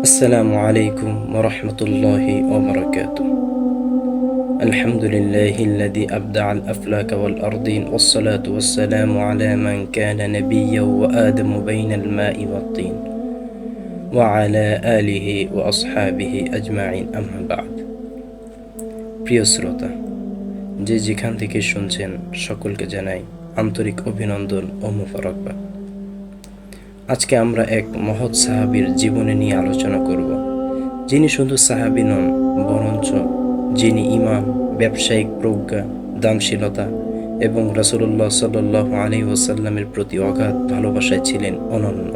السلام عليكم ورحمة الله وبركاته. الحمد لله الذي أبدع الأفلاك والأرضين، والصلاة والسلام على من كان نبيا وآدم بين الماء والطين، وعلى آله وأصحابه أجمعين، أما بعد. প্রিয় শ্রোতা, যে যেখান থেকে শুনছেন সকলকে জানাই আন্তরিক অভিনন্দন ও মোবারকবাদ। আজকে আমরা এক মহৎ সাহাবীর জীবনে নিয়ে আলোচনা করব, যিনি শুধু সাহাবী নন, বরঞ্চ যিনি ঈমান, ব্যবসায়িক প্রজ্ঞা, দানশীলতা এবং রাসূলুল্লাহ সাল্লাল্লাহু আলাইহি ওয়াসাল্লামের প্রতি অগাধ ভালোবাসায় ছিলেন অনন্য।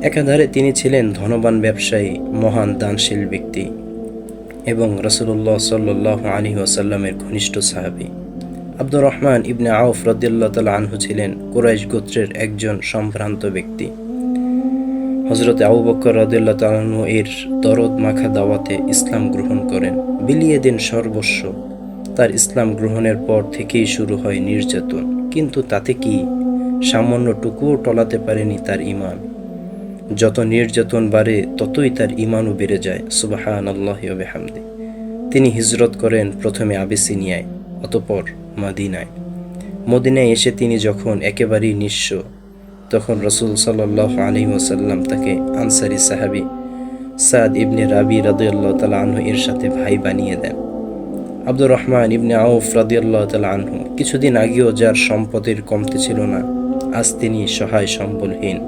একাধারে তিনি ছিলেন ধনবান ব্যবসায়ী, মহান দানশীল ব্যক্তি এবং রাসূলুল্লাহ সাল্লাল্লাহু আলাইহি ওয়াসাল্লামের ঘনিষ্ঠ সাহাবী। আব্দুর রহমান ইবনে আউফ রাদিয়াল্লাহু তাআলা আনহু ছিলেন কুরাইশ গোত্রের একজন সম্ভ্রান্ত ব্যক্তি। হযরত আবু বকর রাদিয়াল্লাহু তাআলা আনহু এর দরদ মাখা দাওয়াতে ইসলাম গ্রহণ করেন, বিলিয়ে দেন সর্বস্ব। তার ইসলাম গ্রহণের পর থেকেই শুরু হয় নির্যাতন, কিন্তু তাতে কি সামান্যটুকুও টলাতে পারেনি তার ঈমান। যত নির্যাতন বাড়ে ততই তার ঈমানও বেড়ে যায়। সুবহানাল্লাহি ওয়া বিহামদি। তিনি হিজরত করেন প্রথমে আবিসিনিয়ায়, অতঃপর মদিনায় এসে তিনি যখন একেবারেই নিঃস্ব, তখন রাসূল সাল্লাল্লাহু আলাইহি ওয়াসাল্লাম তাকে আনসারী সাহাবী সাদ ইবনে রাবি রাদিয়াল্লাহু তাআলা আনহু এর সাথে ভাই বানিয়ে দেন। আব্দুর রহমান ইবনে আউফ রাদিয়াল্লাহু তাআলা আনহু কিছুদিন আগেও যার সম্পদের কমতি ছিল না, আজ তিনি সহায় সম্বলহীন।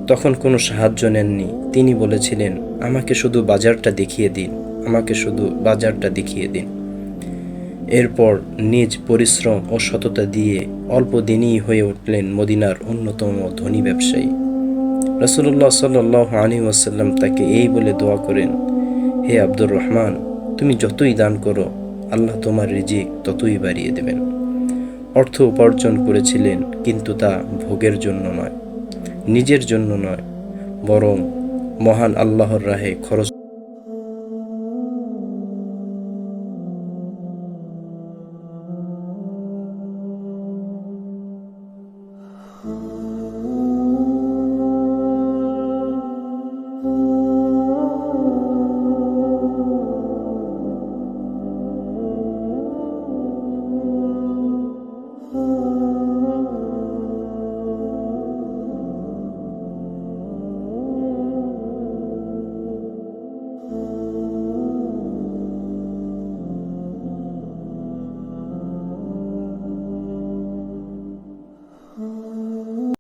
তখন কোনো সাহায্য নেননি। তিনি বলেছিলেন, আমাকে শুধু বাজারটা দেখিয়ে দিন, আমাকে শুধু বাজারটা দেখিয়ে দিন। এরপর নিজ পরিশ্রম ও সততা দিয়ে অল্প দিনেই হয়ে উঠলেন মদিনার অন্যতম ধনী ব্যবসায়ী। রাসূলুল্লাহ সাল্লাল্লাহু আলাইহি ওয়াসাল্লাম তাকে এই বলে দোয়া করেন, হে আব্দুর রহমান, তুমি যতই দান করো, আল্লাহ তোমার রিজিক ততই বাড়িয়ে দেবেন। অর্থ উপার্জন করেছিলেন, কিন্তু তা ভোগের জন্য নয়, নিজের জন্য নয়, বরং মহান আল্লাহর রাহে খরচ